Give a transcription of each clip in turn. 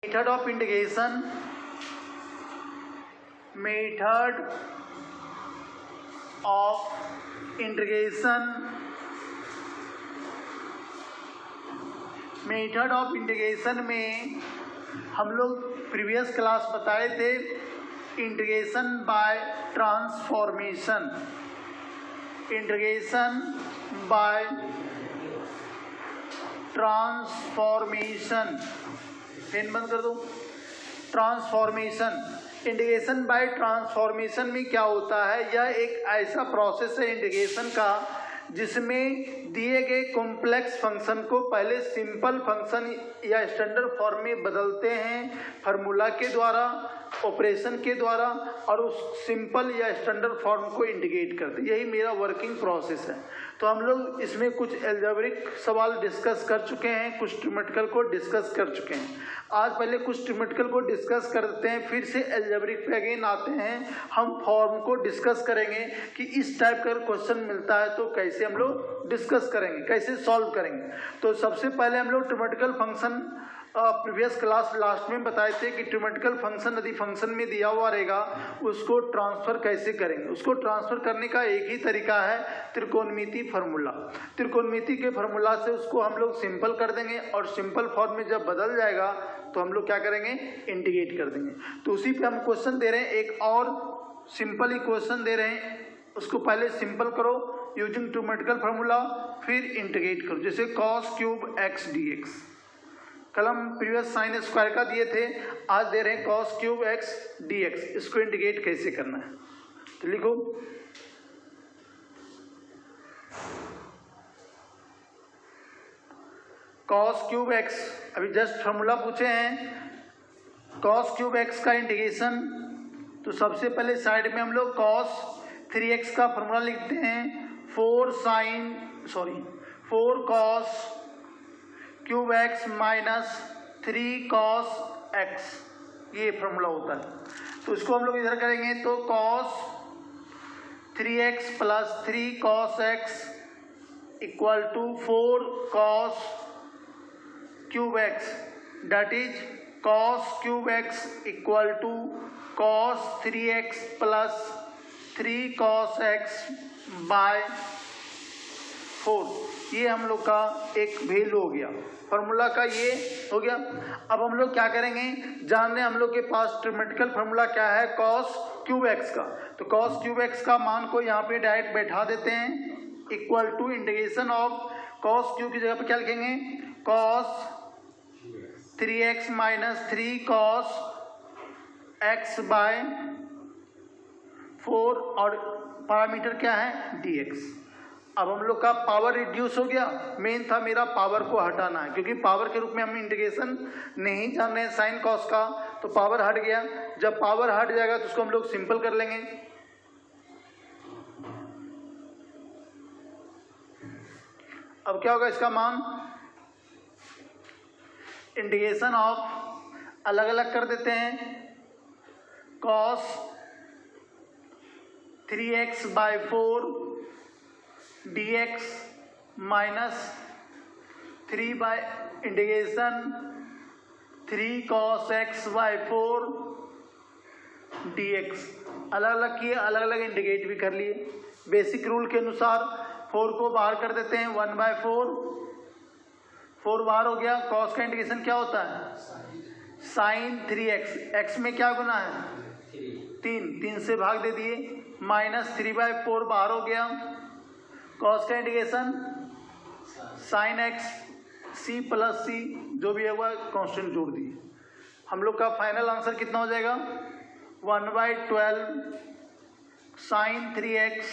Method of integration, method of integration, method of integration में हम लोग प्रीवियस क्लास बताए थे integration by transformation, integration by transformation, pen बंद कर दो। ट्रांसफॉर्मेशन, इंटीग्रेशन बाय ट्रांसफॉर्मेशन में क्या होता है, यह एक ऐसा प्रोसेस है इंटीग्रेशन का जिसमें दिए गए कॉम्प्लेक्स फंक्शन को पहले सिंपल फंक्शन या स्टैंडर्ड फॉर्म में बदलते हैं फार्मूला के द्वारा, ऑपरेशन के द्वारा, और उस सिंपल या स्टैंडर्ड फॉर्म को इंटीग्रेट करते हैं। यही मेरा वर्किंग प्रोसेस है। तो हम लोग इसमें कुछ एल्जेब्रिक सवाल डिस्कस कर चुके हैं, कुछ ट्रिमेटिकल को डिस्कस कर चुके हैं। आज पहले कुछ ट्रिमेटिकल को डिस्कस करते हैं, फिर से एल्जेब्रिक पे अगेन आते हैं। हम फॉर्म को डिस्कस करेंगे कि इस टाइप का क्वेश्चन मिलता है तो कैसे हम लोग डिस्कस करेंगे, कैसे सॉल्व करेंगे। तो सबसे पहले हम लोग ट्रिमेटिकल फंक्शन प्रीवियस क्लास लास्ट में बताए थे कि ट्रिमेटिकल फंक्शन यदि फंक्शन में दिया हुआ रहेगा उसको ट्रांसफ़र कैसे करेंगे। उसको ट्रांसफ़र करने का एक ही तरीका है, त्रिकोणमिति फार्मूला। त्रिकोणमिति के फार्मूला से उसको हम लोग सिंपल कर देंगे और सिंपल फॉर्म में जब बदल जाएगा तो हम लोग क्या करेंगे, इंटीग्रेट कर देंगे। तो उसी पे हम क्वेश्चन दे रहे हैं, एक और सिंपल ही क्वेश्चन दे रहे हैं। उसको पहले सिंपल करो यूजिंग ट्रिमेटिकल फार्मूला, फिर इंटीग्रेट करो। जैसे cos क्यूब x dx, कल हम प्रीवियस साइन स्क्वायर का दिए थे, आज दे रहे हैं cos क्यूब x dx। इसको इंटीग्रेट कैसे करना है तो लिखो cos क्यूब x, अभी जस्ट फार्मूला पूछे हैं cos क्यूब x का इंटीग्रेशन। तो सबसे पहले साइड में हम लोग cos 3x का फार्मूला लिखते हैं, 4 cos cube x minus 3 cos x, ये फार्मूला होता है। तो इसको हम लोग इधर करेंगे तो cos 3x plus 3 cos x equal to 4 cos cube x, that is cos cube x equal to cos 3x plus 3 cos x by 4। ये हम लोग का एक वैल्यू हो गया, फार्मूला का ये हो गया। अब हम लोग क्या करेंगे, जान रहे हम लोग के पास ट्रिमेटिकल फार्मूला क्या है, cos क्यूब x का। तो cos क्यूब x का मान को यहाँ पे डायरेक्ट बैठा देते हैं, equal to integration of cos cube की जगह पे क्या लिखेंगे, cos 3x minus 3 cos x by 4, और पैरामीटर क्या है dx। अब हम लोग का पावर रिड्यूस हो गया, मेन था मेरा पावर को हटाना है, क्योंकि पावर के रूप में हम इंटीग्रेशन नहीं जान रहे हैं साइन कॉस का, तो पावर हट गया। जब पावर हट जाएगा तो उसको हम लोग सिंपल कर लेंगे। अब क्या होगा, इसका मान इंटीग्रेशन ऑफ अलग अलग कर देते हैं, cos 3x by 4 dx minus 3 by integration 3 cos x by 4 dx। अलग अलग किए, अलग अलग इंटीग्रेट भी कर लिए। बेसिक रूल के अनुसार 4 को बाहर कर देते हैं, 1 बाय 4 बाहर हो गया। cos का इंटीग्रेशन क्या होता है, साइन 3x, x में क्या गुना है 3 से भाग दे दिए, माइनस 3 बाय 4 बाहर हो गया। cos का integration sine x c plus c, जो भी है वह कांस्टेंट जोड़ दिए। हम लोग का फाइनल आंसर कितना हो जाएगा, 1/12 साइन 3x,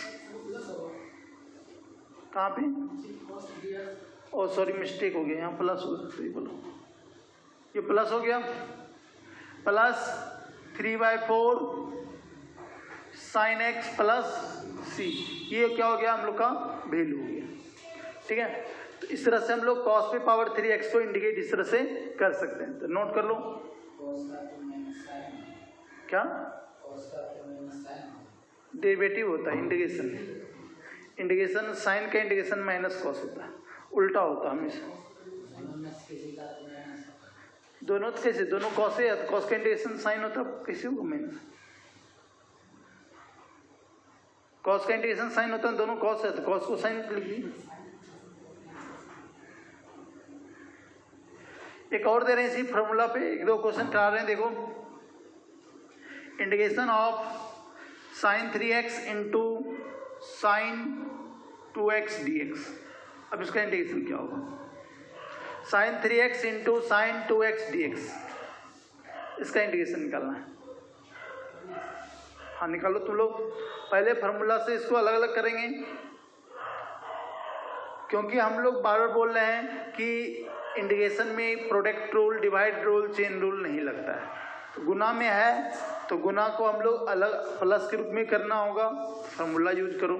कहाँ पे, ओ सॉरी मिस्टेक हो गया, यहाँ प्लस हो गया, सही बोलो, ये प्लस हो गया, plus 3/4 sine x plus c, ये क्या हो गया, हम लोग का वैल्यू हो गया। ठीक है, तो इस तरह से हम लोग cos पे पावर 3x को इंडिकेट इस तरह से कर सकते हैं। तो नोट कर लो, क्या डेरिवेटिव होता है इंटीग्रेशन, इंटीग्रेशन साइन का इंटीग्रेशन माइनस कॉस होता है, उल्टा होता है हमेशा। दोनों तो कैसे, दोनों कॉस है, कॉस का इंटीग्रेशन साइन होता है, कैसे होगा माइनस, कॉस का इंटीग्रेशन साइन होता है, दोनों कॉस है तो कॉस को साइन लिख दी। एक और दे रहे हैं इसी फॉर्मूला पे, एक दो क्वेश्चन करा रहे हैं, देखो integration of sine 3x into sine 2x dx। अब इसका इंटीग्रेशन क्या होगा, sine 3x into sine 2x dx, इसका इंटीग्रेशन निकालना है। हाँ निकालो तुम लोग, पहले फार्मूला से इसको अलग अलग करेंगे, क्योंकि हम लोग बार बार बोल रहे हैं कि इंटीग्रेशन में product rule, divide rule, chain rule नहीं लगता है। तो गुना में है तो गुना को हम लोग अलग प्लस के रूप में करना होगा, फार्मूला यूज करो।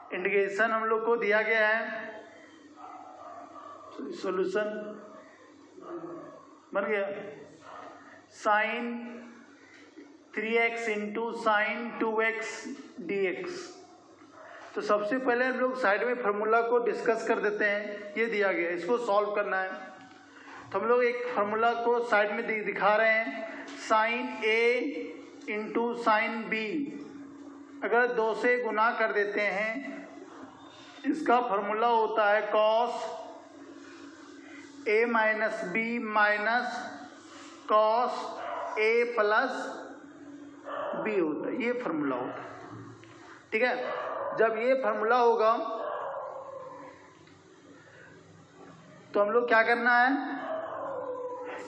इंटीग्रेशन हम लोग को दिया गया है, सॉल्यूशन बन गया sign 3x into sine 2x dx। तो सबसे पहले हम लोग साइड में फार्मूला को डिस्कस कर देते हैं, ये दिया गया है, इसको सॉल्व करना है। तो हम लोग एक फार्मूला को साइड में दिखा रहे हैं, sine a into sine b अगर 2 से गुना कर देते हैं, इसका फार्मूला होता है cos a minus B minus cos a plus B होता है, ये फार्मूला होता है। ठीक है, जब ये फार्मूला होगा तो हम लोग क्या करना है,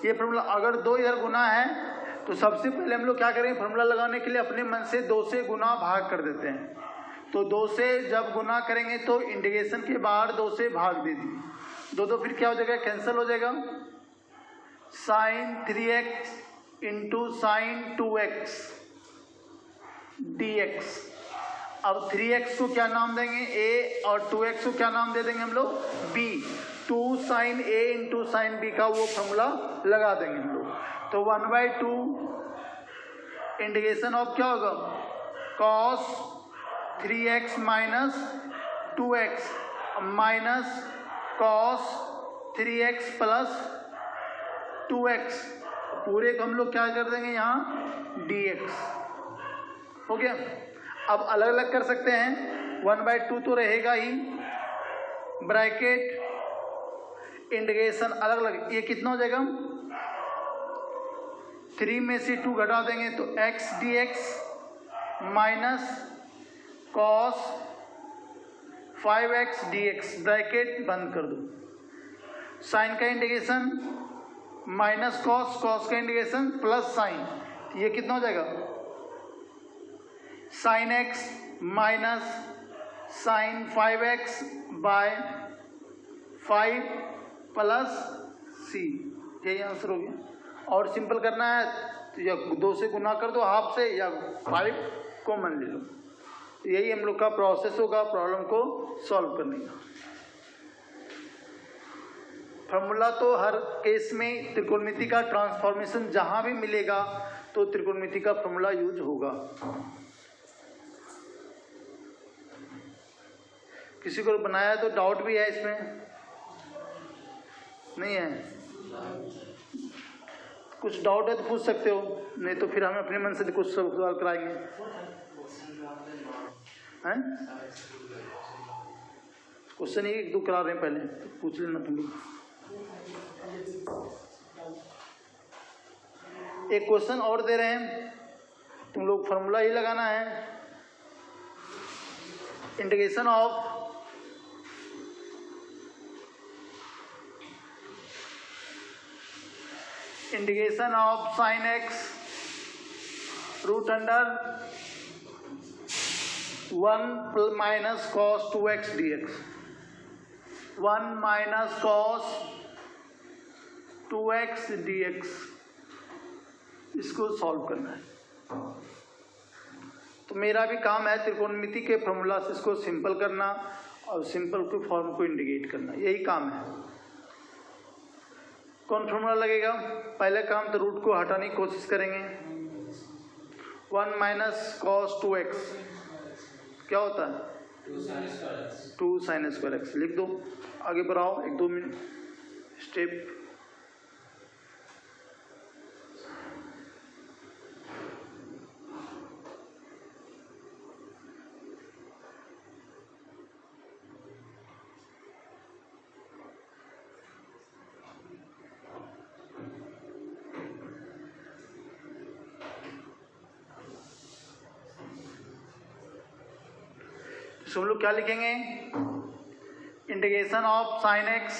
ये फार्मूला अगर 2 इधर गुना है तो सबसे पहले हम लोग क्या करेंगे, फार्मूला लगाने के लिए अपने मन से 2 से गुना भाग कर देते हैं। तो 2 से जब गुना करेंगे तो इंटीग्रेशन के बाहर 2 से भाग दे दिए, 2 फिर क्या हो जाएगा, कैंसिल हो जाएगा। Sine 3x into sine 2x dx। अब 3x को क्या नाम देंगे, a, और 2x को क्या नाम दे देंगे हम लोग, b। 2 sine a into sine b का वो फार्मूला लगा देंगे हम लोग। तो 1/2 इंटीग्रेशन ऑफ क्या होगा, cos 3x minus 2x minus cos 3x plus 2x, पूरे को हम लोग क्या कर देंगे यहाँ dx। हो गया। अब अलग अलग कर सकते हैं, 1/2 तो रहेगा ही, ब्रैकेट इंटीग्रेशन अलग अलग, ये कितना हो जाएगा, 3 में से 2 घटा देंगे तो x dx minus cos 5x dx, bracket बंद कर दो। साइन का इंटीग्रेशन माइनस cos, cos का इंटीग्रेशन प्लस साइन, ये कितना हो जाएगा, sine x minus sine 5x by 5 plus c, यही आंसर हो गया। और सिंपल करना है तो या 2 से गुना कर दो हाफ से, या 5 कॉमन ले लो। यही हम लोग का प्रोसेस होगा प्रॉब्लम को सॉल्व करने का। फार्मूला तो हर केस में त्रिकोणमिति का ट्रांसफॉर्मेशन जहां भी मिलेगा तो त्रिकोणमिति का फार्मूला यूज होगा। किसी को बनाया तो डाउट भी है इसमें, नहीं है, कुछ डाउट है तो पूछ सकते हो, नहीं तो फिर हम अपने मन से कुछ सवाल कराएंगे। हैं क्वेश्चन एक दो करा रहे हैं, पहले तो पूछ लेना तुम लोग। एक क्वेश्चन और दे रहे हैं, तुम लोग फार्मूला ही लगाना है, integration of sine x root under 1 minus cos 2x dx, 1 minus cos 2x dx, इसको सॉल्व करना है। तो मेरा भी काम है त्रिकोणमिति के फॉर्मूला से इसको सिंपल करना और सिंपल के फॉर्म को इंडिकेट करना, यही काम है। कौन फॉर्मूला लगेगा? पहले काम तो रूट को हटाने की कोशिश करेंगे। 1 माइनस कॉस 2x क्या होता है? 2 साइन स्क्वायर एक्स। लिख दो, आगे बढ़ाओ 1-2 मिनट स्टेप। तो हम लोग क्या लिखेंगे? Integration of sine x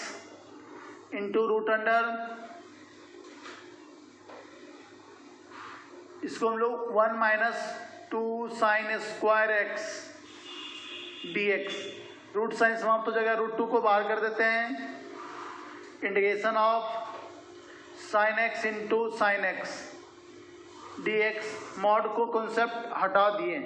into root under, इसको हम लोग 1 minus 2 sine square x dx, root sign समाप्त हो जाएगा, रूट 2 को बाहर कर देते हैं। Integration of sine x into sine x dx, mod को कॉन्सेप्ट हटा दिए,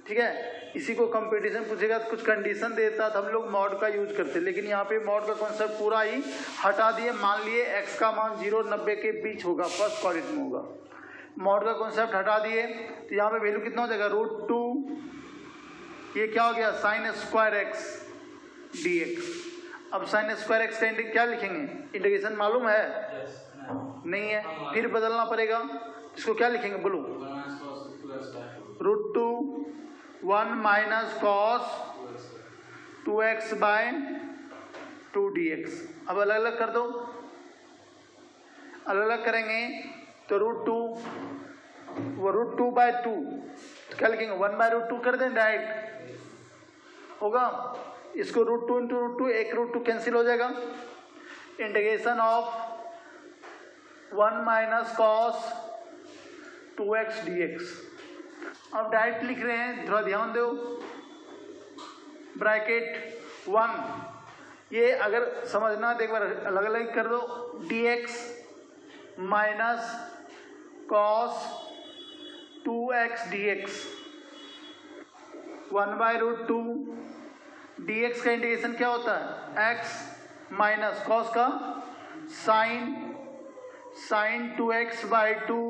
ठीक है। इसी को कंपटीशन पूछेगा तो कुछ कंडीशन देता तो हम लोग मॉड का यूज करते, लेकिन यहाँ पे मॉड का कॉन्सेप्ट पूरा ही हटा दिए। मान लिए x का मान 0 और 90 के बीच होगा, फर्स्ट क्वाड्रेंट में होगा, मॉड का कॉन्सेप्ट हटा दिए तो यहाँ पे वैल्यू कितना हो जाएगा? रूट 2, ये क्या हो गया? Sign square x dx। अब साइन स्क्वायर एक्स का क्या लिखेंगे? इंटीग्रेशन मालूम है? नहीं है, फिर बदलना पड़ेगा। इसको क्या लिखेंगे बोलो? Root 2 1 minus cos 2x by 2 dx। अब अलग अलग कर दो, अलग अलग करेंगे तो रूट 2 बाय 2 तो क्या लिखेंगे? 1 बाय रूट 2 कर दें, डायरेक्ट होगा। इसको रूट 2 इंटू रूट 2, एक रूट 2 कैंसिल हो जाएगा। Integration of 1 minus cos 2x dx। अब डायरेक्ट लिख रहे हैं, थोड़ा ध्यान दो। ब्रैकेट 1, ये अगर समझना तो एक बार अलग अलग कर दो। dx minus cos 2x dx, 1 by root 2 dx का इंटीग्रेशन क्या होता है? x माइनस कॉस का sine 2x by 2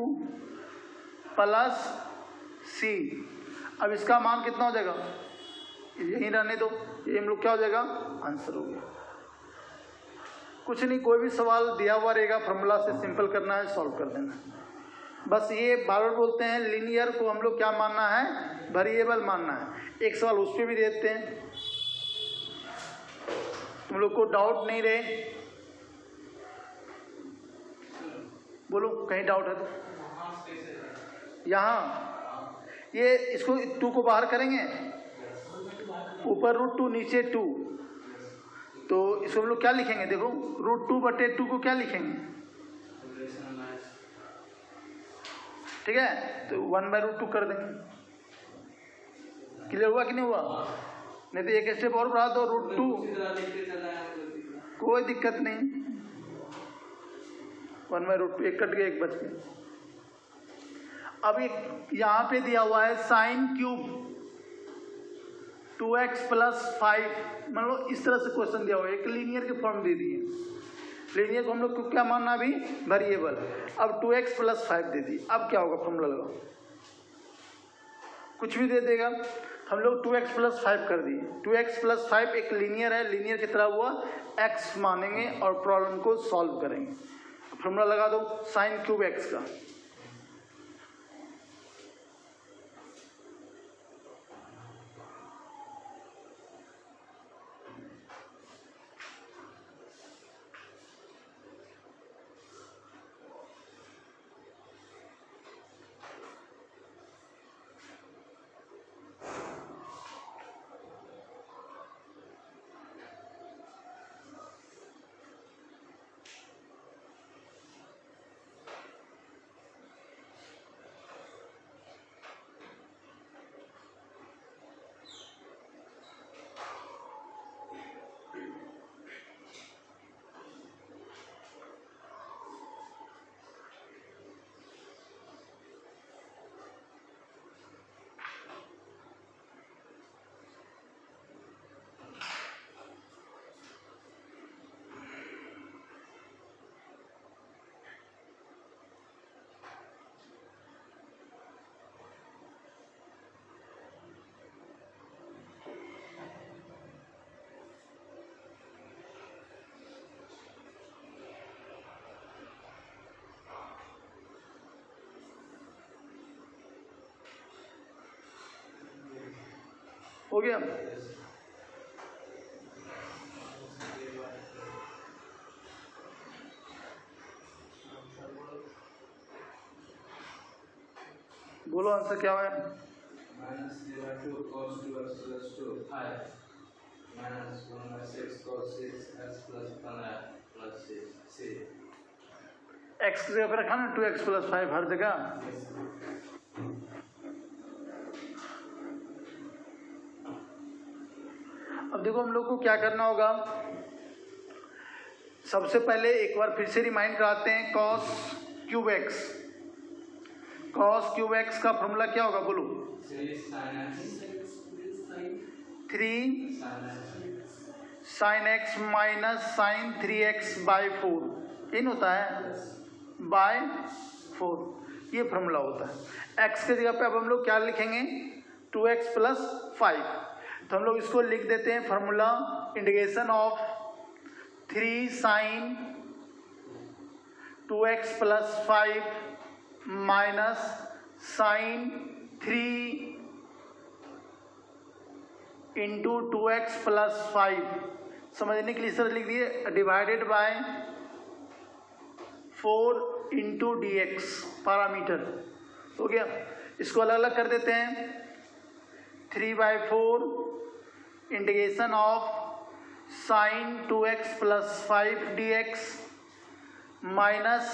plus c। अब इसका मान कितना हो जाएगा? यहीं रहने दो, ये हम लोग क्या हो जाएगा? आंसर हो गया। कुछ नहीं, कोई भी सवाल दिया हुआ रहेगा, फॉर्मूला से सिंपल करना है, सॉल्व कर देना है। बस ये बार बार बोलते हैं, लीनियर को हम लोग क्या मानना है? वेरिएबल मानना है। एक सवाल उस पर भी देते हैं, तुम लोग को डाउट नहीं रहे, बोलो कहीं डाउट है तो। यहाँ ये इसको 2 को बाहर करेंगे, ऊपर रूट 2 नीचे 2, तो इसको हम लोग क्या लिखेंगे? देखो रूट 2 बटे 2 को क्या लिखेंगे? ठीक है, तो 1 बाय रूट 2 कर देंगे। क्लियर हुआ कि नहीं हुआ? नहीं तो एक स्टेप और बढ़ा दो, रूट 2, कोई दिक्कत नहीं। 1 बाय रूट 2, एक कट गया, एक बच गया। अब एक यहाँ पे दिया हुआ है साइन क्यूब 2x प्लस 5, मान लो इस तरह से क्वेश्चन दिया हुआ है, एक लीनियर के फॉर्म दे दिए। लीनियर को हम लोग को क्या मानना अभी? वेरिएबल। अब 2x प्लस 5 दे दी, अब क्या होगा? फॉर्मूला लगाओ, कुछ भी दे देगा। हम लोग 2x प्लस 5 कर दिए। 2x प्लस 5 एक लीनियर है, लीनियर की तरह हुआ, x मानेंगे और प्रॉब्लम को सॉल्व करेंगे। फॉर्मूला लगा दो साइन क्यूब x का। हो गया। बोलो आंसर क्या है? -3/2 cos 2x plus 2 I minus 1/6 cos 6x plus 1 plus 6 C। x की जगह पे रखा ना 2x plus 5 हर जगह। अब देखो हम लोग को क्या करना होगा, सबसे पहले एक बार फिर से रिमाइंड कराते हैं। cos cube x, cos cube x का फॉर्मूला क्या होगा बोलो? 3 sin x minus sin 3x by 4 इन होता है बाय 4, ये फॉर्मूला होता है। x के जगह पे अब हम लोग क्या लिखेंगे? 2x plus 5। तो हम लोग इसको लिख देते हैं formula integration of 3 sin 2x plus 5 minus sin 3 into 2x plus 5, समझने के लिए सर लिख दिए, divided by 4 into dx parameter. हो गया। इसको अलग अलग कर देते हैं। 3/4 integration of sin 2x plus 5 dx minus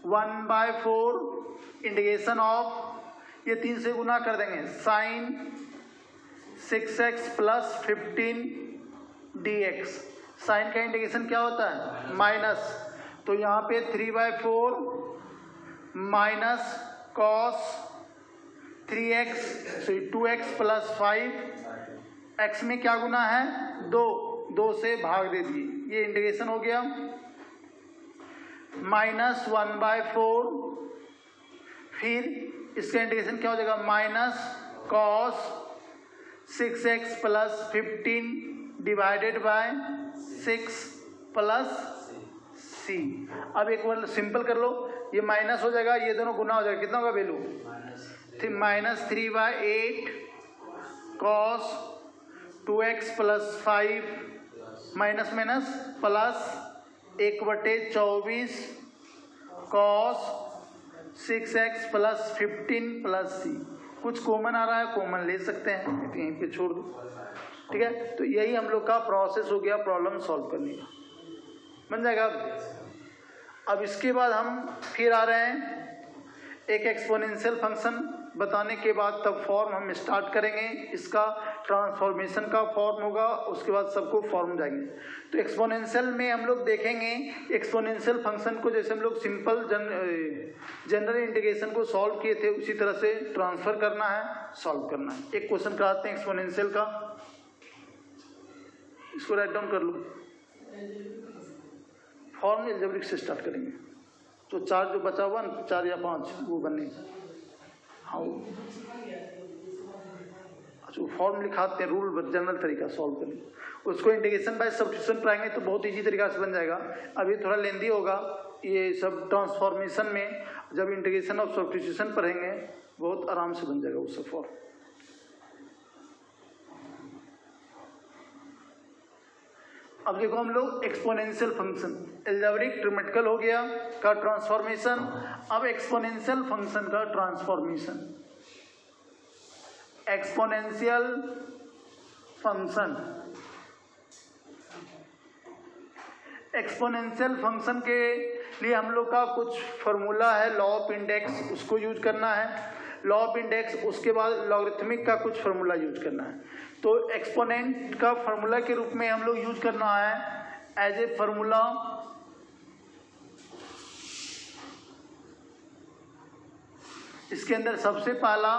1/4 integration of, ये 3 से गुना कर देंगे, sin 6x plus 15 dx। Sine का इंटीग्रेशन क्या होता है? माइनस। तो यहाँ पे 3/4 minus cos 3x, 2x plus 5, x में क्या गुना है? 2 से भाग दे दिए, ये इंटीग्रेशन हो गया। माइनस 1/4, फिर इसका इंटीग्रेशन क्या हो जाएगा? Minus cos 6x plus 15 divided by 6 plus c। अब एक बार सिंपल कर लो, ये माइनस हो जाएगा, ये दोनों गुना हो जाएगा, कितना होगा value? -3/8 cos 2x plus 5 minus minus plus 1/24 cos 6x plus 15 plus c। कुछ कॉमन आ रहा है, कॉमन ले सकते हैं, यहीं पे छोड़ दो। ठीक है, तो यही हम लोग का प्रोसेस हो गया प्रॉब्लम सॉल्व करने का। बन जाएगा। अब इसके बाद हम फिर आ रहे हैं एक एक्सपोनेंशियल फंक्शन बताने के बाद, तब फॉर्म हम स्टार्ट करेंगे, इसका ट्रांसफॉर्मेशन का फॉर्म होगा, उसके बाद सबको फॉर्म जाएंगे। तो एक्सपोनेंशियल में हम लोग देखेंगे एक्सपोनेंशियल फंक्शन को, जैसे हम लोग सिंपल जनरल इंटीग्रेशन को सॉल्व किए थे, उसी तरह से ट्रांसफर करना है, सॉल्व करना है। एक क्वेश्चन कराते हैं एक्सपोनेंशियल का, इसको राइट डाउन कर लो। फॉर्म एल्जेब्रिक से स्टार्ट करेंगे, तो 4 जो बचा हुआ ना, 4 या 5 वो बनने। हाँ, अच्छा वो फॉर्म लिखाते हैं, रूल जनरल तरीका सॉल्व करने, उसको इंटीग्रेशन बाय सब्स्टिट्यूशन पढ़ाएंगे तो बहुत इजी तरीका से बन जाएगा। अभी थोड़ा लेंदी होगा ये सब ट्रांसफॉर्मेशन में, जब इंटीग्रेशन ऑफ सब्स्टिट्यूशन पढ़ेंगे बहुत आराम से बन जाएगा उससे फॉर्म। अब देखो हम लोग एक्सपोनेंशियल फंक्शन, एल्जेब्रिक ट्रिमेटिकल हो गया का ट्रांसफॉर्मेशन, अब एक्सपोनेंशियल फंक्शन का transformation. Exponential function, exponential function के लिए हम लोग का कुछ फॉर्मूला है, लॉ ऑफ इंडेक्स, उसको यूज करना है। लॉ ऑफ इंडेक्स, उसके बाद लॉगरिथमिक का कुछ फॉर्मूला यूज करना है। तो एक्सपोनेंट का फॉर्मूला के रूप में हम लोग यूज करना है एज ए फॉर्मूला इसके अंदर सबसे पहला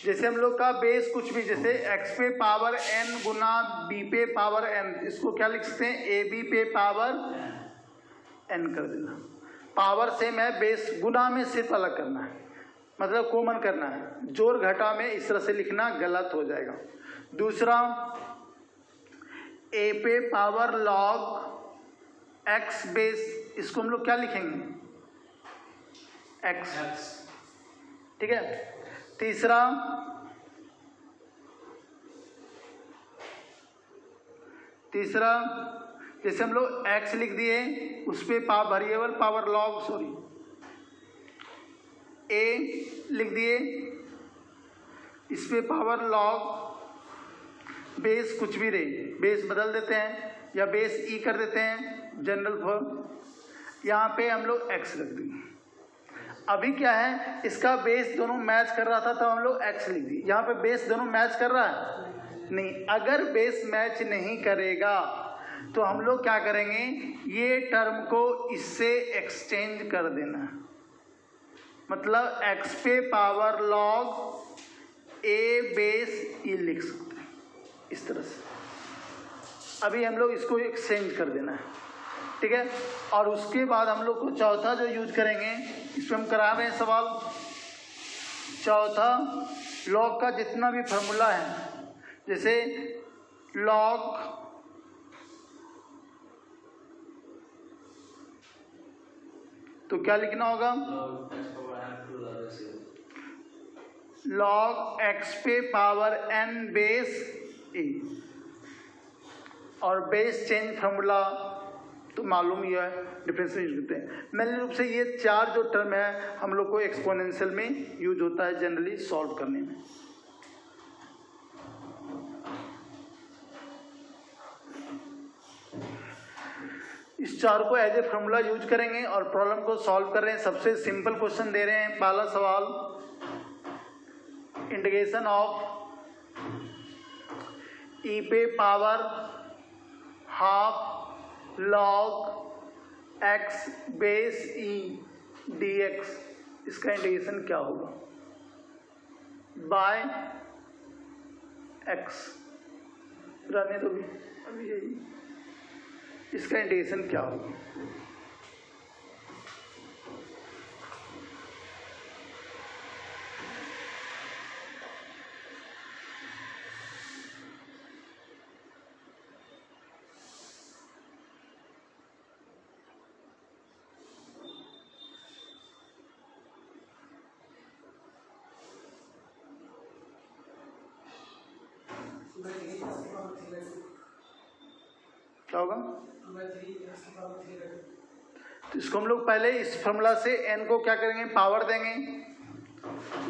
जैसे हम लोग का बेस कुछ भी, जैसे x पे पावर n गुना b पे पावर n, इसको क्या लिख सकते हैं? ab पे पावर n कर देना। पावर सेम है, बेस गुना में सिर्फ अलग करना है, मतलब कॉमन करना है। जोड़ घटा में इस तरह से लिखना गलत हो जाएगा। दूसरा a पे पावर log x बेस, इसको हम लोग क्या लिखेंगे? एक्स, x ठीक है। तीसरा जैसे हम लोग x लिख दिए, उस पे वेरिएबल पावर लॉग a लिख दिए, इस पे पावर लॉग बेस कुछ भी रहे, बेस बदल देते हैं या बेस ई कर देते हैं जनरल फॉर्म, यहाँ पे हम लोग x रख देंगे। अभी क्या है, इसका बेस दोनों मैच कर रहा था तो हम लोग x लिख दिए। यहाँ पे बेस दोनों मैच कर रहा है नहीं, अगर बेस मैच नहीं करेगा तो हम लोग क्या करेंगे, ये टर्म को इससे एक्सचेंज कर देना, मतलब x पे power log a base e लिख सकते हैं इस तरह से। अभी हम लोग इसको एक्सचेंज कर देना है, ठीक है। और उसके बाद हम लोग को चौथा जो यूज करेंगे, इस पर हम करा रहे हैं सवाल। चौथा, लॉग का जितना भी फार्मूला है, जैसे लॉग तो क्या लिखना होगा, log x पे पावर n बेस e, और बेस चेंज फार्मूला तो मालूम ही है, डिफरेंशियल यूज करते हैं। मेन रूप से ये चार जो टर्म है हम लोग को एक्सपोनेंशियल में यूज होता है जनरली सॉल्व करने में। इस चार को एज ए फार्मूला यूज करेंगे और प्रॉब्लम को सॉल्व कर रहे हैं। सबसे सिंपल क्वेश्चन दे रहे हैं, पहला सवाल, इंटीग्रेशन ऑफ ई पे power half log x base E D x, इसका इंटीग्रेशन क्या होगा बाय एक्स, रहने दो अभी यही, इसका इंटीग्रेशन क्या होगा। क्या होगा, तो इसको हम लोग पहले इस फॉर्मूला से n को क्या करेंगे, पावर देंगे।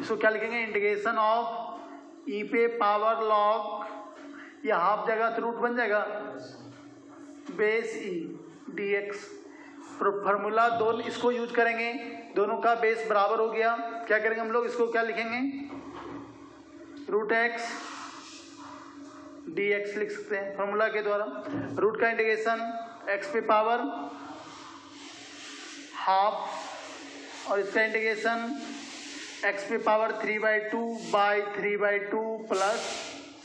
इसको क्या लिखेंगे, इंटीग्रेशन ऑफ ई पे पावर लॉग, या हाफ जगह तो रूट बन जाएगा, base E D x. Formula दोनों इसको यूज करेंगे, दोनों का बेस बराबर हो गया। क्या करेंगे हम लोग, इसको क्या लिखेंगे, रूट एक्स डी एक्स लिख सकते हैं फॉर्मूला के द्वारा। रूट का इंटीग्रेशन एक्स पे पावर हाफ, और इसका इंटीग्रेशन एक्स पे पावर 3/2 बाई 3/2 प्लस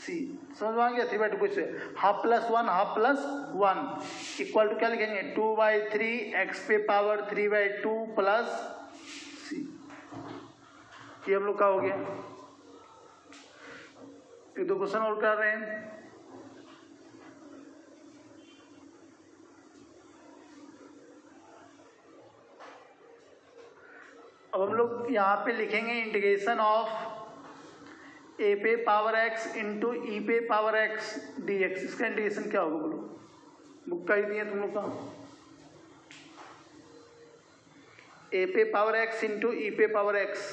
सी। समझ में आ गया, 3/2 कुछ half plus 1 half plus 1 equal to क्या लिखेंगे, 2/3 एक्स पे पावर 3/2 प्लस सी। ये हम लोग का हो गया। एक दो क्वेश्चन और कर रहे हैं। अब हम लोग यहाँ पे लिखेंगे इंटीग्रेशन ऑफ ए पे पावर एक्स इंटू ई पे पावर एक्स डी एक्स। इसका इंटीग्रेशन क्या होगा बोलो, बुक का ही दिया तुम लोग का। ए पे पावर एक्स इंटू ई पे power x,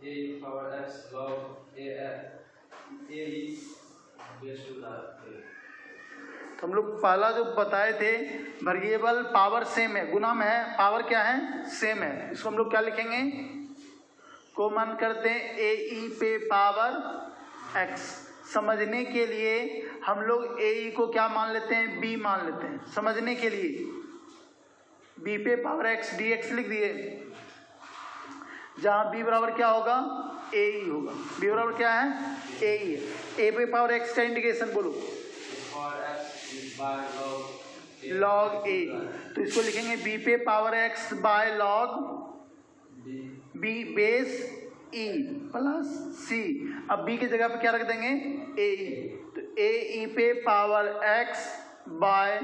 a power x log a base to the. तो हम लोग पहला जो बताए थे, वेरिएबल पावर सेम है, गुना में है, पावर क्या है, सेम है। इसको हम लोग क्या लिखेंगे, कॉमन करते हैं ए ई पे पावर एक्स। समझने के लिए हम लोग ए ई को क्या मान लेते हैं, बी मान लेते हैं। समझने के लिए बी पे पावर एक्स डी एक्स लिख दिए, जहाँ बी बराबर क्या होगा, ए ई होगा। बी बराबर क्या है, ए ई है। ए पे पावर एक्स का इंटीग्रेशन बोलो, लॉग ए। तो इसको लिखेंगे बी पे power X by log B base E plus C. अब बी की जगह पे क्या रख देंगे, ए ई। तो ए ई पे power X by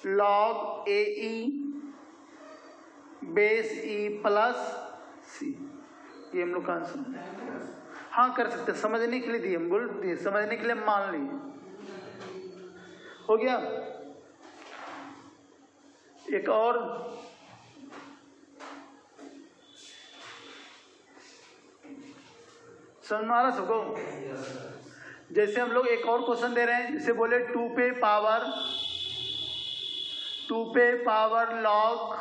log A E base E plus C. ये हम लोग का आंसर है। हाँ कर सकते, समझने के लिए दिए, हम बोल दिए समझने के लिए मान लिए। हो गया। एक और समझ में आ रहा सबको? जैसे हम लोग एक और क्वेश्चन दे रहे हैं, जैसे बोले 2 पे power log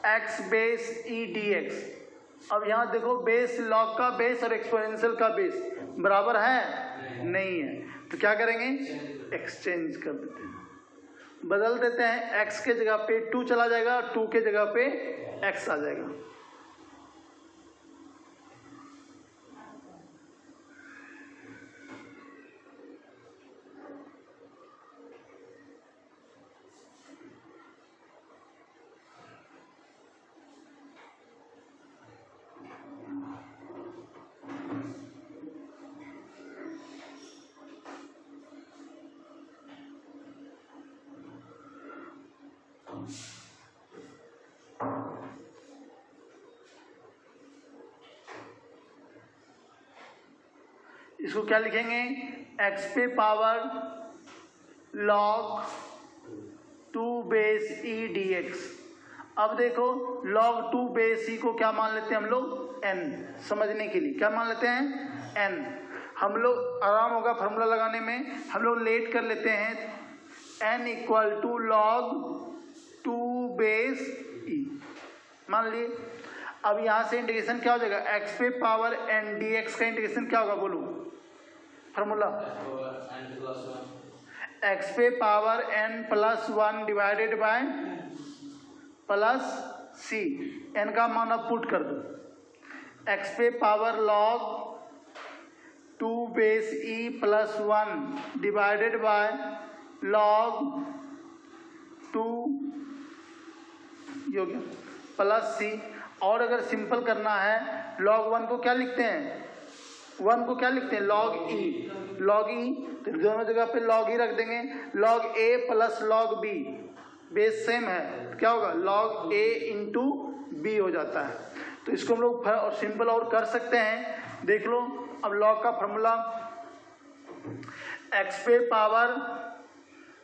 x base E D x. अब यहाँ देखो बेस लॉग का बेस और एक्सपोनेंशियल का बेस बराबर है नहीं है, तो क्या करेंगे, एक्सचेंज कर देते हैं, बदल देते हैं। x के जगह पे 2 चला जाएगा, 2 के जगह पे x आ जाएगा। इसको क्या लिखेंगे, x पे power log 2 base e dx। अब देखो log 2 बेस e को क्या मान लेते हैं हम लोग, n। समझने के लिए क्या मान लेते हैं, n। हम लोग आराम होगा फार्मूला लगाने में, हम लोग लेट कर लेते हैं n equal to log 2 base e मान लिए। अब यहाँ से इंटीग्रेशन क्या हो जाएगा, x पे पावर n dx का इंटीग्रेशन क्या होगा बोलो फार्मूला, x पे power n plus 1 divided by plus c, n का मान अब पुट कर दो, x पे power log 2 base e plus 1 divided by log 2 ये हो गया प्लस c। और अगर सिंपल करना है log 1 को क्या लिखते हैं, 1 को क्या लिखते हैं log e, तो दोनों जगह पे log e रख देंगे। log a plus log b base same है, तो क्या होगा log a इंटू b हो जाता है। तो इसको हम लोग और सिंपल और कर सकते हैं, देख लो। अब log का फॉर्मूला x पे power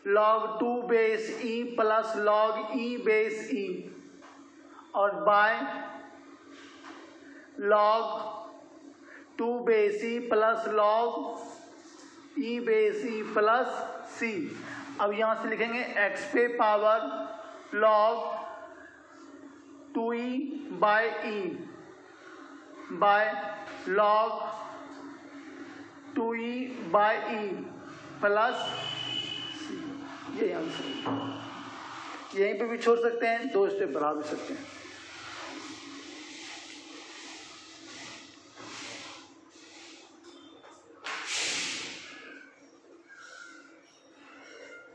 log 2 base e plus log e base e और by log 2 base e plus log e base e plus c। अब यहाँ से लिखेंगे x पे power log 2e by e by log 2e by e plus c। ये answer, यहीं पे भी छोड़ सकते हैं, 2 स्टेप बढ़ा भी सकते हैं।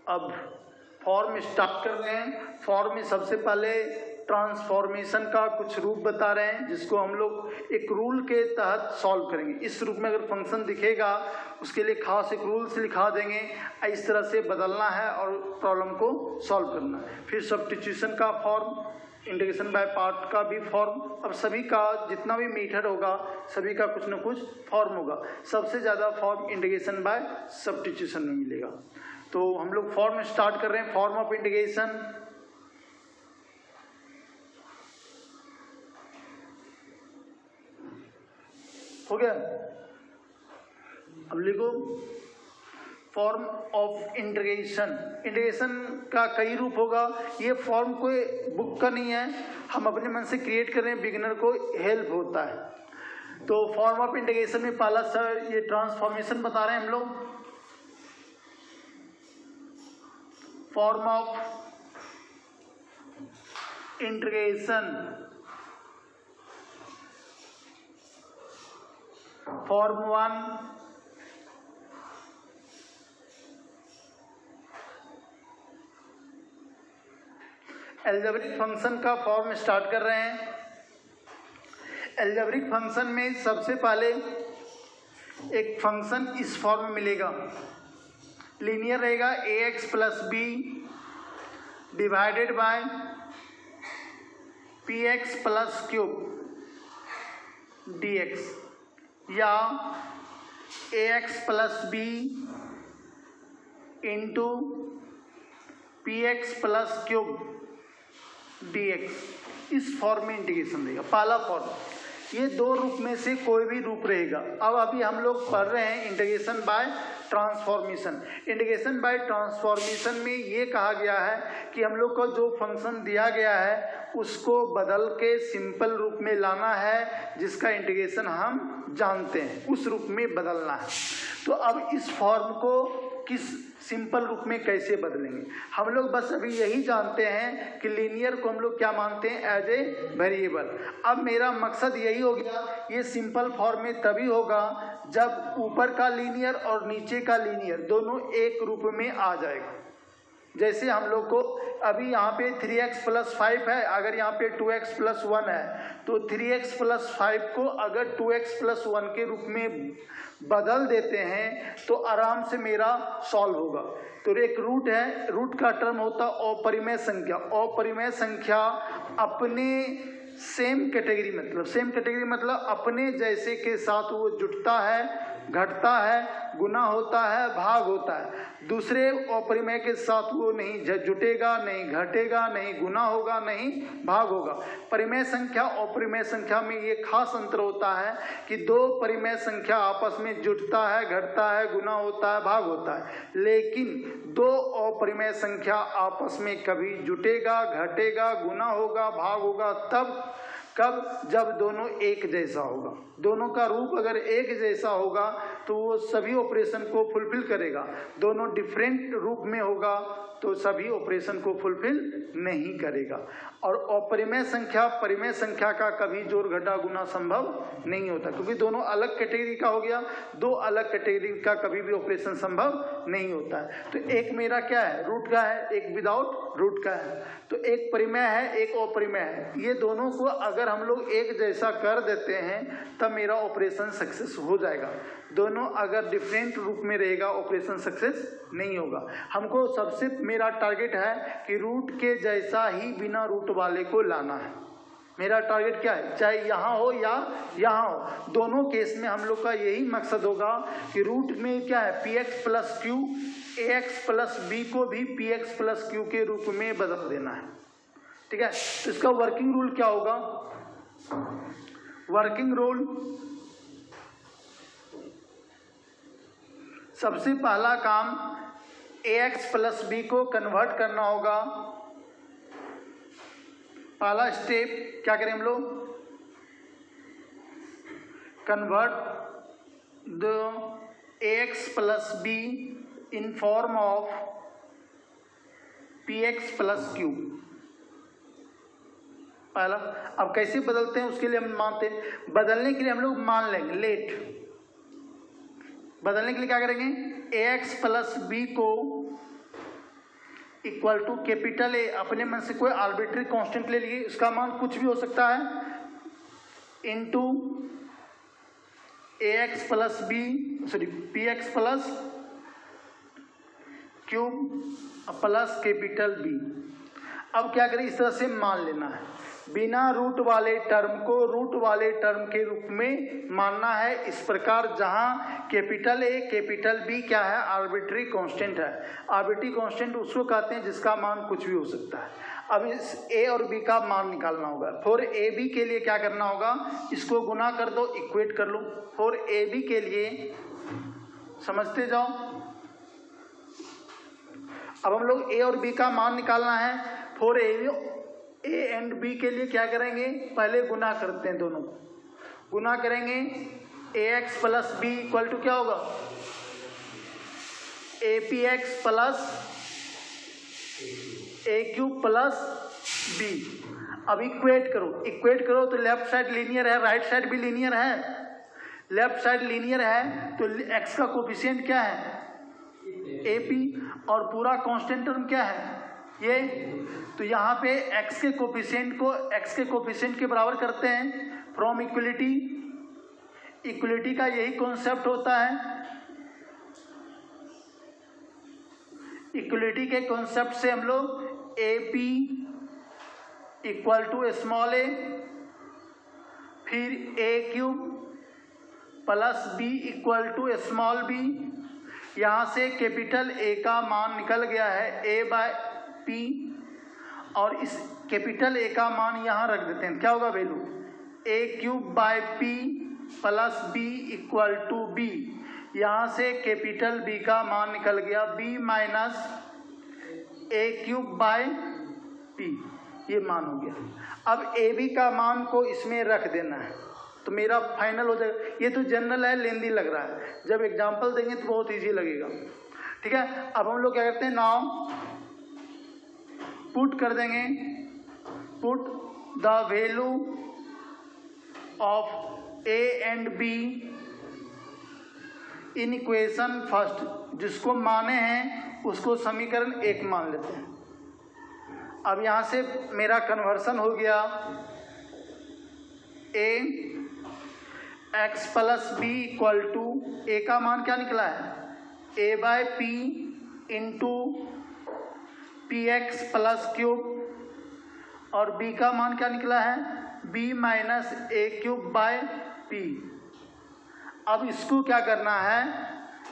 अब फॉर्म स्टार्ट कर रहे हैं। फॉर्म में सबसे पहले ट्रांसफॉर्मेशन का कुछ रूप बता रहे हैं, जिसको हम लोग एक रूल के तहत सॉल्व करेंगे। इस रूप में अगर फंक्शन दिखेगा उसके लिए खास एक रूल से लिखा देंगे, इस तरह से बदलना है और प्रॉब्लम को सॉल्व करना है। फिर सब्स्टिट्यूशन का फॉर्म, इंटीग्रेशन बाय पार्ट का भी फॉर्म। अब सभी का जितना भी मेथड होगा सभी का कुछ न कुछ फॉर्म होगा। सबसे ज़्यादा फॉर्म इंटीग्रेशन बाय सब्स्टिट्यूशन में मिलेगा। तो हम लोग फॉर्म स्टार्ट कर रहे हैं। फॉर्म ऑफ इंटीग्रेशन, हो गया। अब लिखो फॉर्म ऑफ इंटीग्रेशन। इंटीग्रेशन का कई रूप होगा। ये फॉर्म कोई बुक का नहीं है, हम अपने मन से क्रिएट कर रहे हैं, बिगिनर को हेल्प होता है। तो फॉर्म ऑफ इंटीग्रेशन में पहला सर ये ट्रांसफॉर्मेशन बता रहे हैं हम लोग। Form of integration, form 1 algebraic function का फॉर्म स्टार्ट कर रहे हैं। एल्जेब्रिक फंक्शन में सबसे पहले एक फंक्शन इस फॉर्म में मिलेगा, लीनियर रहेगा ax plus B divided by px plus cube dx, या ax plus B into px plus cube dx, इस फॉर्म में इंटीग्रेशन रहेगा पहला फॉर्म। ये दो रूप में से कोई भी रूप रहेगा। अब अभी हम लोग पढ़ रहे हैं integration by transformation. Integration by transformation में ये कहा गया है कि हम लोग को जो फंक्शन दिया गया है उसको बदल के सिंपल रूप में लाना है, जिसका इंटीग्रेशन हम जानते हैं, उस रूप में बदलना है। तो अब इस फॉर्म को किस सिंपल रूप में कैसे बदलेंगे? हम लोग बस अभी यही जानते हैं कि लीनियर को हम लोग क्या मानते हैं, एज ए वेरिएबल। अब मेरा मकसद यही हो गया, ये सिंपल फॉर्म में तभी होगा जब ऊपर का लीनियर और नीचे का लीनियर दोनों एक रूप में आ जाएगा। जैसे हम लोग को अभी यहाँ पे 3x प्लस 5 है, अगर यहाँ पे 2x प्लस 1 है, तो 3x प्लस 5 को अगर 2x प्लस 1 के रूप में बदल देते हैं तो आराम से मेरा सॉल्व होगा। तो एक रूट है, रूट का टर्म होता है अपरिमेय संख्या। अपरिमेय संख्या अपने सेम कैटेगरी, मतलब सेम कैटेगरी मतलब अपने जैसे के साथ वो जुटता है, घटता है, गुना होता है, भाग होता है। दूसरे अपरिमेय के साथ वो नहीं जुटेगा, नहीं घटेगा, नहीं गुना होगा, नहीं भाग होगा। परिमेय संख्या और अपरिमेय संख्या में ये खास अंतर होता है कि दो परिमेय संख्या आपस में जुटता है, घटता है, गुना होता है, भाग होता है, लेकिन दो अपरिमेय संख्या आपस में कभी जुटेगा, घटेगा, गुना होगा, भाग होगा कब जब दोनों एक जैसा होगा। दोनों का रूप अगर एक जैसा होगा तो वो सभी ऑपरेशन को फुलफिल करेगा। दोनों डिफरेंट रूप में होगा तो सभी ऑपरेशन को फुलफिल नहीं करेगा। और अपरिमेय संख्या परिमेय संख्या का कभी जोड़ घटा गुना संभव नहीं होता, क्योंकि दोनों अलग कैटेगरी का हो गया। दो अलग कैटेगरी का कभी भी ऑपरेशन संभव नहीं होता है। तो एक मेरा क्या है, रूट का है, एक विदाउट रूट का है। तो एक परिमेय है, एक अपरिमेय है। ये दोनों को अगर हम लोग एक जैसा कर देते हैं तब मेरा ऑपरेशन सक्सेस हो जाएगा। दोनों अगर डिफरेंट रूप में रहेगा ऑपरेशन सक्सेस नहीं होगा। हमको सबसे मेरा टारगेट है कि रूट के जैसा ही बिना रूट वाले को लाना है। मेरा टारगेट क्या है, चाहे यहाँ हो या यहाँ हो, दोनों केस में हम लोग का यही मकसद होगा कि रूट में क्या है, px plus q, ax plus B को भी px प्लस क्यू के रूप में बदल देना है। ठीक है, तो इसका वर्किंग रूल क्या होगा? वर्किंग रूल सबसे पहला काम ax प्लस बी को कन्वर्ट करना होगा। पहला स्टेप क्या करें हम लोग, convert the ax plus be in form of px plus Q. पहला, अब कैसे बदलते हैं उसके लिए हम मानते हैं, बदलने के लिए हम लोग मान लेंगे लेट। बदलने के लिए क्या करेंगे, ax प्लस बी को इक्वल टू कैपिटल ए, अपने मन से कोई आर्बिट्री कांस्टेंट ले लिए, उसका मान कुछ भी हो सकता है, into ax plus B px plus cube plus capital B. अब क्या करें, इस तरह से मान लेना है, बिना रूट वाले टर्म को रूट वाले टर्म के रूप में मानना है। इस प्रकार जहां कैपिटल ए कैपिटल बी क्या है, आर्बिट्री कांस्टेंट है। आर्बिट्री कांस्टेंट उसको कहते हैं जिसका मान कुछ भी हो सकता है। अब इस ए और बी का मान निकालना होगा। फॉर ए बी के लिए क्या करना होगा, इसको गुना कर दो, इक्वेट कर लो। फॉर ए बी के लिए समझते जाओ। अब हम लोग ए और बी का मान निकालना है। फॉर ए एंड बी के लिए क्या करेंगे, पहले गुना करते हैं, दोनों को गुना करेंगे। ax plus B equal to क्या होगा, apx plus A cube plus B. अब इक्वेट करो तो लेफ्ट साइड लीनियर है, राइट साइड भी लीनियर है। लेफ्ट साइड लीनियर है तो x का कोफिशिएंट क्या है, ap, और पूरा कांस्टेंट टर्म क्या है ये तो यहाँ पे x के कोफिशिएंट को x के कोफिशिएंट के बराबर करते हैं फ्रॉम इक्वलिटी। इक्वलिटी का यही कॉन्सेप्ट होता है। इक्वलिटी के कॉन्सेप्ट से हम लोग A P equal to small A, फिर A cube plus B equal to small B. यहाँ से कैपिटल ए का मान निकल गया है ए बाय पी, और इस कैपिटल ए का मान यहाँ रख देते हैं। क्या होगा value? A cube by P plus B equal to B. यहाँ से कैपिटल बी का मान निकल गया B minus A cube by P, ये मान हो गया। अब ए बी का मान को इसमें रख देना है तो मेरा फाइनल हो जाएगा। ये तो जनरल है, लेंदी लग रहा है, जब एग्जांपल देंगे तो बहुत इजी लगेगा। ठीक है, अब हम लोग क्या करते हैं, नाउ पुट कर देंगे, put the value of A and be in equation first. जिसको माने हैं उसको समीकरण 1 मान लेते हैं। अब यहाँ से मेरा कन्वर्सन हो गया, A X plus B equal to, A का मान क्या निकला है A by P into P X plus cube, और बी का मान क्या निकला है B minus A cube by P. अब इसको क्या करना है,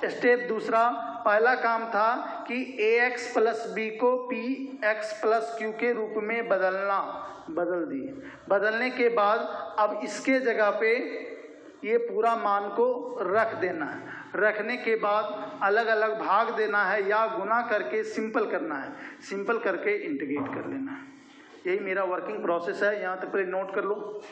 स्टेप दूसरा। पहला काम था कि ए एक्स प्लस बी को पी एक्स प्लस क्यू के रूप में बदलना, बदल दिए। बदलने के बाद अब इसके जगह पे ये पूरा मान को रख देना है। रखने के बाद अलग अलग भाग देना है या गुना करके सिंपल करना है, सिंपल करके इंटीग्रेट कर लेना है। यही मेरा वर्किंग प्रोसेस है। यहाँ तक पहले नोट कर लो।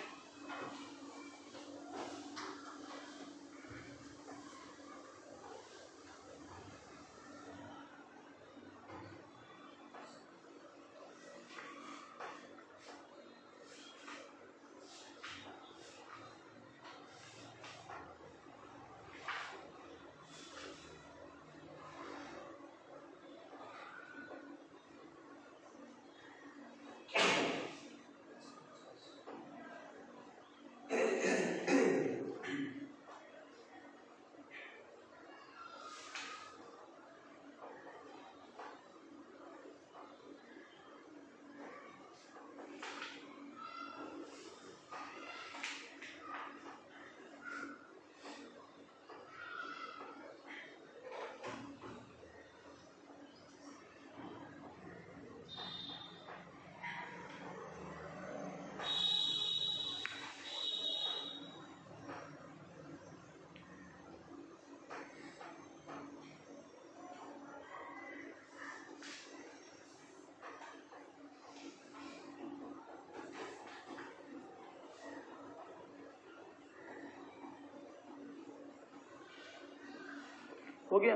हो गया।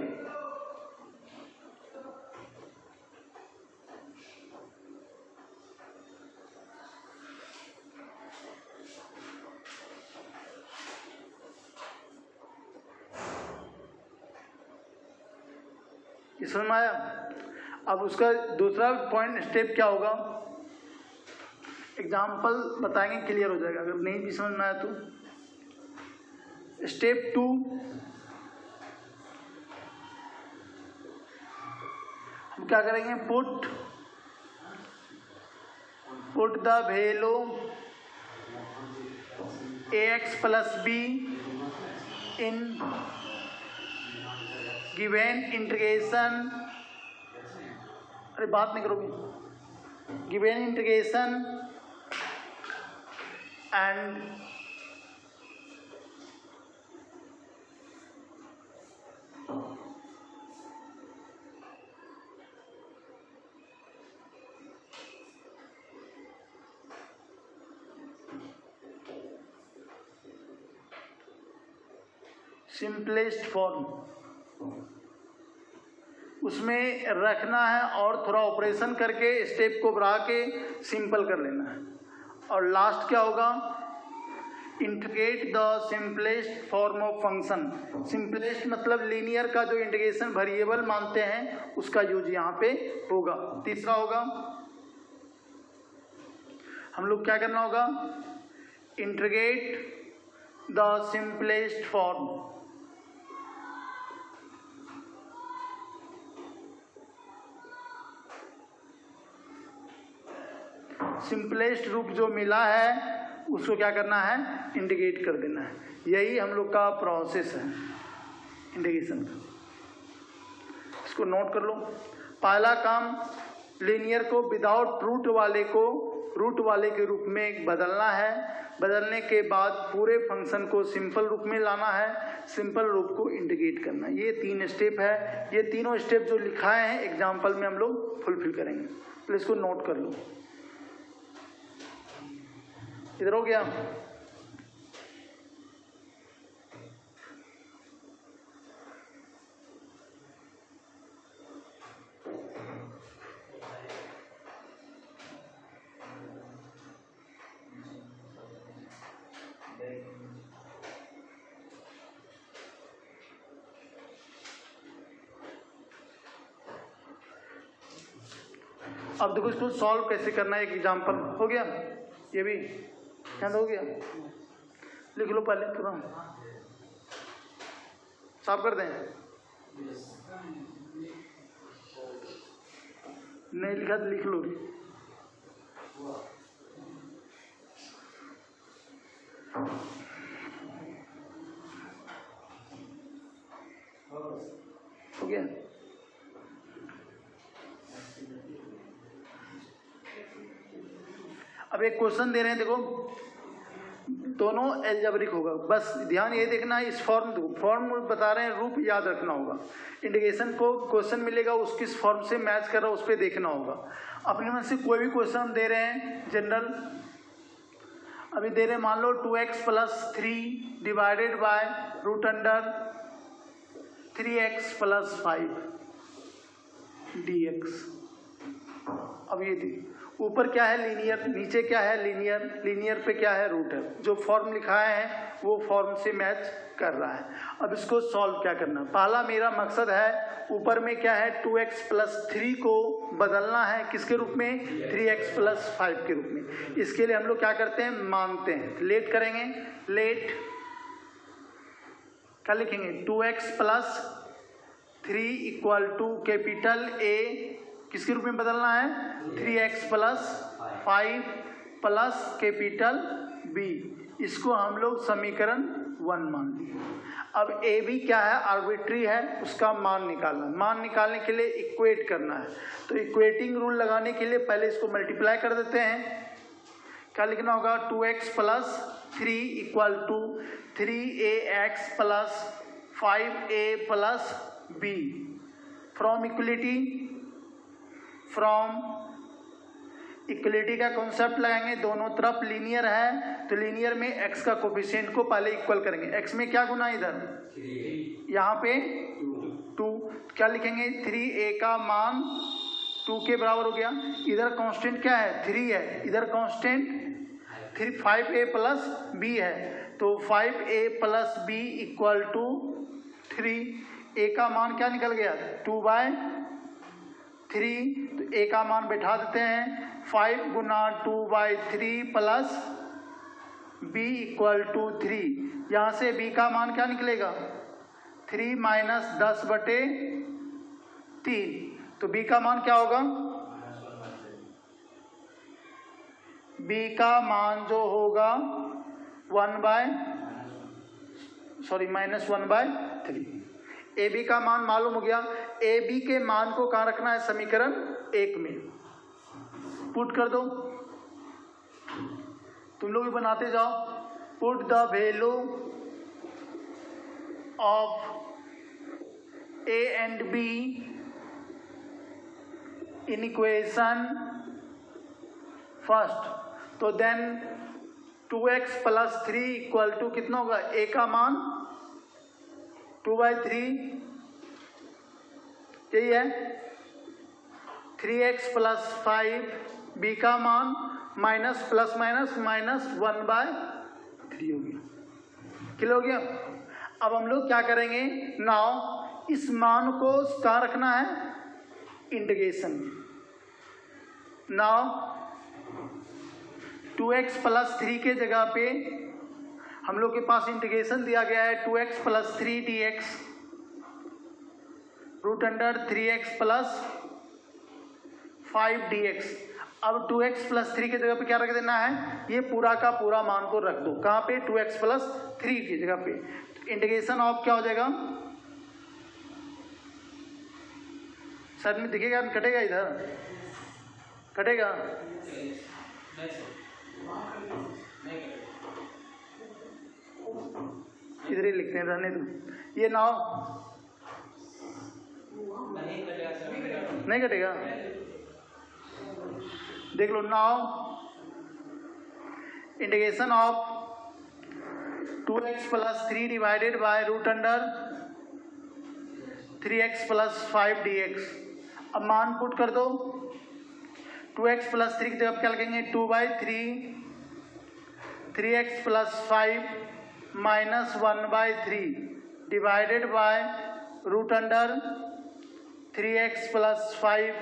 समझ में आया? अब उसका दूसरा पॉइंट स्टेप क्या होगा, एग्जाम्पल बताएंगे, क्लियर हो जाएगा। अगर नहीं भी समझ में आया तो स्टेप 2, हम क्या करेंगे, put the value ax plus be in given integration, अरे बात नहीं करोगे, given integration and simplest form, उसमें रखना है और थोड़ा ऑपरेशन करके स्टेप को बढ़ा के सिंपल कर लेना है। और लास्ट क्या होगा, integrate the simplest form of function. Simplest मतलब लीनियर का जो इंटीग्रेशन वेरिएबल मानते हैं उसका यूज यहाँ पे होगा। तीसरा होगा हम लोग क्या करना होगा, integrate the simplest form. Simplest रूप जो मिला है उसको क्या करना है, इंटीग्रेट कर देना है। यही हम लोग का प्रोसेस है इंटीग्रेशन का। इसको नोट कर लो। पहला काम लीनियर को विदाउट रूट वाले को रूट वाले के रूप में बदलना है। बदलने के बाद पूरे फंक्शन को सिंपल रूप में लाना है, सिंपल रूप को इंटीग्रेट करना है। ये 3 स्टेप है। ये तीनों स्टेप जो लिखाए हैं एग्जाम्पल में हम लोग फुलफिल करेंगे, तो इसको नोट कर लो। इधर हो गया। अब देखो इसको सॉल्व कैसे करना है, एक एग्जाम्पल हो गया। ये भी ध्यान हो गया, लिख लो पहले पूरा, साफ कर दें। नहीं लिखा तो लिख लो। हो गया। अब एक क्वेश्चन दे रहे हैं, देखो दोनों एल्जेब्रिक होगा। बस ध्यान ये देखना है, इस फॉर्म बता रहे हैं, रूप याद रखना होगा। इंटीग्रेशन को क्वेश्चन मिलेगा उस किस फॉर्म से मैच कर रहा है उस पर देखना होगा। अपने मन से कोई भी क्वेश्चन दे रहे हैं जनरल, अभी दे रहे हैं मान लो 2x + 3 divided bye √3x + 5 dx। अब ये थी ऊपर क्या है लीनियर, नीचे क्या है लीनियर, लीनियर पे क्या है रूट है। जो फॉर्म लिखाया है वो फॉर्म से मैच कर रहा है। अब इसको सॉल्व क्या करना, पहला मेरा मकसद है ऊपर में क्या है 2x + 3 को बदलना है किसके रूप में, 3x + 5 के रूप में। इसके लिए हम लोग क्या करते हैं, मानते हैं, लेट करेंगे। लेट क्या लिखेंगे, 2x + 3 = कैपिटल A किसके रूप में बदलना है, 3x + 5 + कैपिटल B। इसको हम लोग समीकरण 1 मान लिए। अब ए बी क्या है, आर्बिट्री है, उसका मान निकालना। मान निकालने के लिए इक्वेट करना है, तो इक्वेटिंग रूल लगाने के लिए पहले इसको मल्टीप्लाई कर देते हैं। क्या लिखना होगा, 2x + 3 = 3ax + 5a + b। From equality का कॉन्सेप्ट लगाएंगे। दोनों तरफ लीनियर है तो लीनियर में x का कोफिशिएंट को पहले इक्वल करेंगे। x में क्या गुना, इधर 3, यहाँ पे 2, क्या लिखेंगे, 3a का मान 2 के बराबर हो गया। इधर कांस्टेंट क्या है, 3 है, इधर कांस्टेंट 5a + b है, तो 5a + b = 3। a का मान क्या निकल गया, 2/3। तो a का मान बैठा देते हैं, 5 × 2/3 + b = 3। यहाँ से b का मान क्या निकलेगा, 3 - 10/3। तो b का मान क्या होगा, b का मान जो होगा -1/3। ए बी का मान मालूम हो गया। ए बी के मान को कहाँ रखना है, समीकरण 1 में पुट कर दो। तुम लोग भी बनाते जाओ। Put the value of A and be in equation first. तो देन 2x + 3 = कितना होगा, a का मान 2/3 यही है, 3x + 5 b का मान -1/3। 3 हो गया। क्लियर हो गया। अब हम लोग क्या करेंगे, नाउ इस मान को कहाँ रखना है, इंटीग्रेशन। नाउ 2x प्लस 3 के जगह पे हम लोग के पास इंटीग्रेशन दिया गया है 2x plus 3 dx root under 3x plus 5 dx। अब 2x प्लस 3 की जगह पे क्या रख देना है, ये पूरा का पूरा मान को रख दो। कहाँ पे, 2x प्लस 3 की जगह पे। इंटीग्रेशन ऑफ क्या हो जाएगा, सर में दिखेगा, कटेगा, इधर कटेगा, इधर ही लिखते हैं, रहने दो। ये नाउ नहीं कटेगा, देख लो। Now integration of 2x plus 3 divided by root under 3x plus 5 dx। अब मान पुट कर दो, 2x प्लस 3 की जगह क्या लगेंगे, 2/3 3x plus 5 minus 1/3 divided by root under 3x plus 5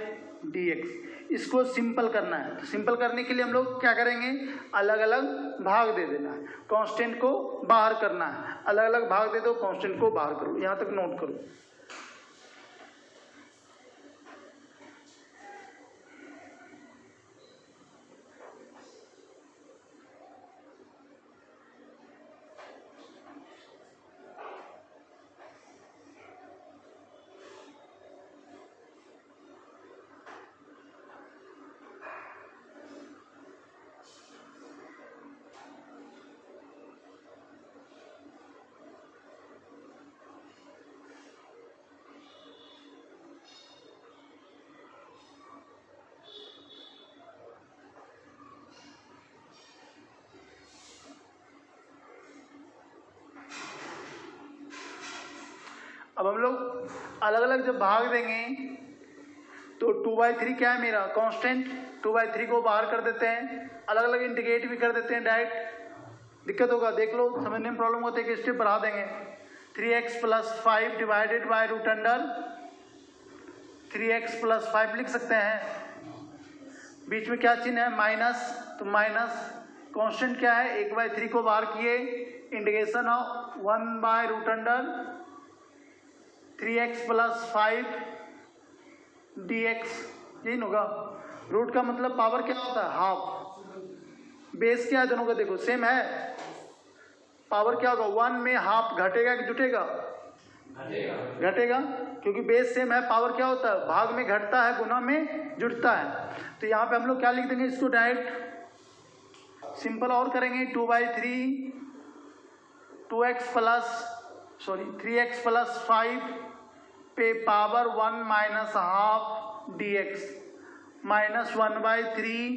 dx। इसको सिंपल करना है। तो सिंपल करने के लिए हम लोग क्या करेंगे, अलग अलग भाग दे देना है, कांस्टेंट को बाहर करना है। अलग अलग भाग दे दो, कांस्टेंट को बाहर करो। यहाँ तक नोट करो। अब हम लोग अलग अलग जब भाग देंगे तो 2/3 क्या है मेरा कांस्टेंट, 2/3 को बाहर कर देते हैं, अलग अलग इंटीग्रेट भी कर देते हैं डायरेक्ट। दिक्कत होगा, देख लो, समझने में प्रॉब्लम होता है कि स्टेप बढ़ा देंगे। 3x plus 5 divided by root under 3x plus 5 लिख सकते हैं। बीच में क्या चिन्ह है, माइनस, तो माइनस। कांस्टेंट क्या है, 1/3 को बाहर किए, इंटीग्रेशन ऑफ 1/रूट अंडर 3x प्लस 5 dx। यही होगा। रूट का मतलब पावर क्या होता है, हाफ। बेस क्या है दोनों का, देखो सेम है। पावर क्या होगा, 1 में हाफ घटेगा कि जुटेगा, घटेगा, क्योंकि बेस सेम है। पावर क्या होता है, भाग में घटता है, गुना में जुटता है। तो यहाँ पे हम लोग क्या लिख देंगे, इसको डायरेक्ट सिंपल और करेंगे। 2/3 3x प्लस 5 पे power 1 minus half dx minus 1/3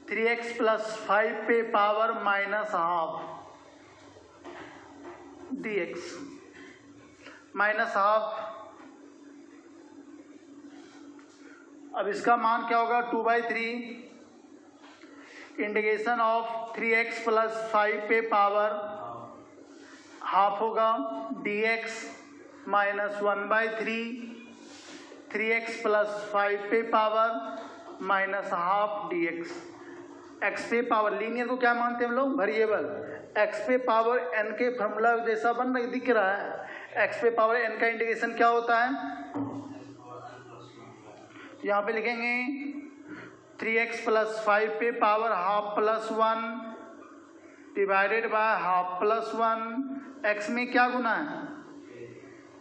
3x plus 5 पे power minus half dx minus half. अब इसका मान क्या होगा, 2/3 इंटीग्रेशन ऑफ 3x प्लस 5 पे पावर हाफ होगा dx माइनस 1/3 3x प्लस 5 पे power minus half dx। x पे पावर, लीनियर को क्या मानते हैं हम लोग, वेरिएबल। x पे पावर n के फॉर्मूला जैसा बन रहा दिख रहा है। x पे पावर n का इंटीग्रेशन क्या होता है, यहाँ पे लिखेंगे 3x प्लस 5 पे power half plus 1 divided by half plus 1। x में क्या गुना है,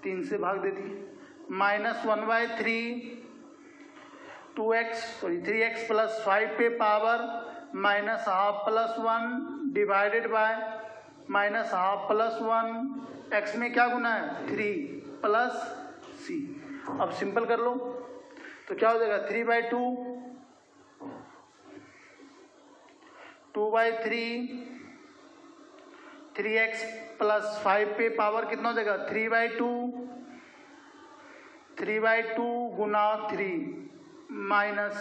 3 से भाग दे दिए, माइनस 1/3 3x प्लस 5 पे power minus half plus 1 divided by minus half plus 1। x में क्या गुना है, 3 प्लस c। अब सिंपल कर लो तो क्या हो जाएगा, 3/2 2/3 3x प्लस 5 पे पावर कितना हो जाएगा, 3/2 गुना 3 माइनस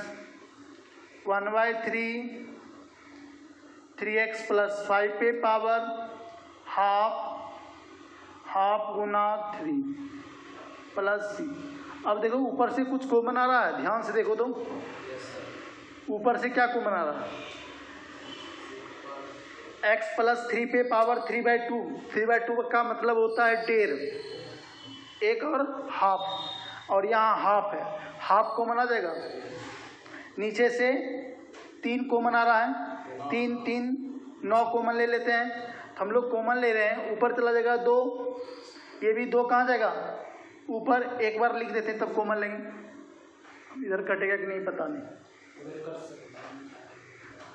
1/3 3x प्लस 5 पे पावर हाफ गुना 3 प्लस सी। अब देखो ऊपर से कुछ कॉमन आ रहा है, ध्यान से देखो तो ऊपर से क्या कॉमन आ रहा है, x प्लस 3 पे पावर 3/2। 3/2 का मतलब होता है 1.5, एक और हाफ, और यहाँ हाफ है, हाफ कॉमन आ जाएगा। नीचे से 3 कॉमन आ रहा है, 3 3 9 कॉमन ले लेते हैं, हम लोग कॉमन ले रहे हैं, ऊपर चला जाएगा 2, ये भी 2 कहाँ जाएगा ऊपर, एक बार लिख देते हैं तब कॉमन लेंगे। इधर कटेगा कि नहीं पता नहीं,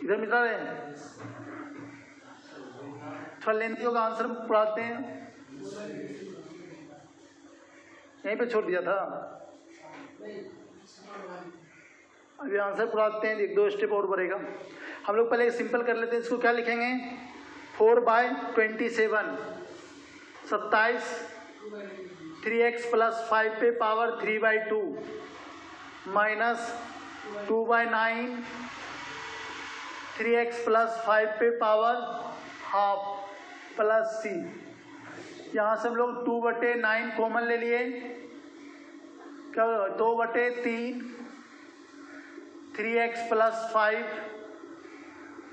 इधर मिटा रहे हैं, थोड़ा लेंथी होगा, आंसर पढ़ाते हैं, यहीं पे छोड़ दिया था, अभी आंसर पढ़ाते हैं, 1-2 स्टेप और बढ़ेगा। हम लोग पहले सिंपल कर लेते हैं, इसको क्या लिखेंगे, 4/27 27, 3x प्लस 5 पे पावर 3/2 माइनस 2/9, 3x प्लस 5 पे पावर हाफ प्लस सी। यहाँ से हम लोग 2/9 कॉमन ले लिए, क्या 2/3, 3x प्लस 5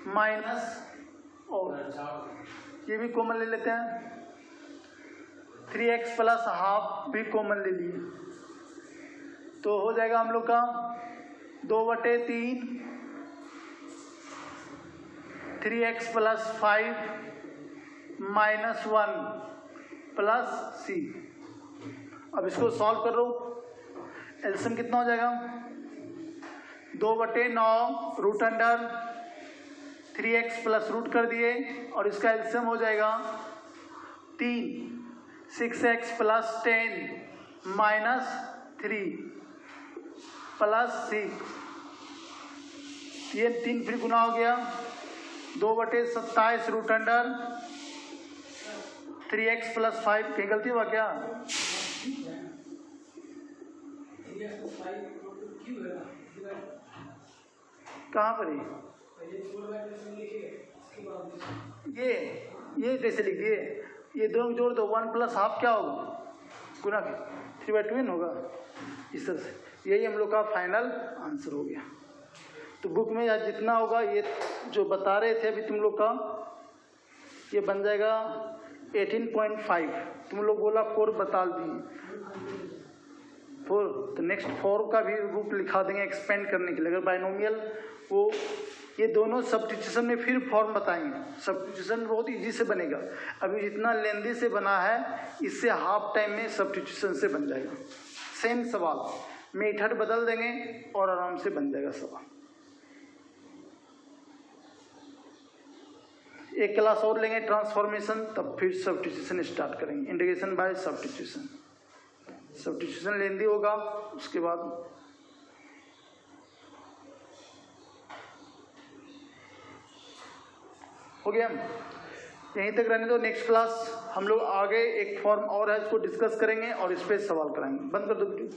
माइनस, और ये भी कॉमन ले लेते हैं, 3x प्लस हाफ भी कॉमन ले लिए, तो हो जाएगा हम लोग का 2/3, 3x plus 5 minus 1 plus C. अब इसको सॉल्व कर लो, एलसीएम कितना हो जाएगा, 2/9 root under 3x plus root कर दिए, और इसका एलसीएम हो जाएगा 3, 6x प्लस 10 माइनस 3 प्लस 6, ये 3 फिर गुना हो गया, 2/27 रूट अंडर 3x प्लस 5, कहीं गलती हुआ क्या, कहाँ पर है ये कैसे लिखिए, ये दोनों जोड़ दो, 1 प्लस हाफ क्या होगा गुना के 3/2 होगा, इस तरह से। यही हम लोग का फाइनल आंसर हो गया। तो बुक में आज जितना होगा, ये जो बता रहे थे अभी तुम लोग का, ये बन जाएगा 18.5, तुम लोग बोला 4 बता दिए 4, तो नेक्स्ट 4 का भी बुक लिखा देंगे एक्सपेंड करने के लिए। अगर बाइनोमियल वो ये दोनों सब्स्टिट्यूशन में फिर फॉर्म बताएंगे, सब्स्टिट्यूशन बहुत इजी से बनेगा, अभी जितना लेंदी से बना है इससे हाफ टाइम में सब्स्टिट्यूशन से बन जाएगा। सेम सवाल, मेथड बदल देंगे और आराम से बन जाएगा सवाल। एक क्लास और लेंगे ट्रांसफॉर्मेशन, तब फिर सब्स्टिट्यूशन स्टार्ट करेंगे, इंटीग्रेशन बाय सब्स्टिट्यूशन। सब्स्टिट्यूशन लेंदी होगा, उसके बाद हो गया। यहीं तक रहने दो, नेक्स्ट क्लास हम लोग आगे एक फॉर्म और है, इसको डिस्कस करेंगे और इस पर सवाल कराएंगे। बंद कर दो वीडियो।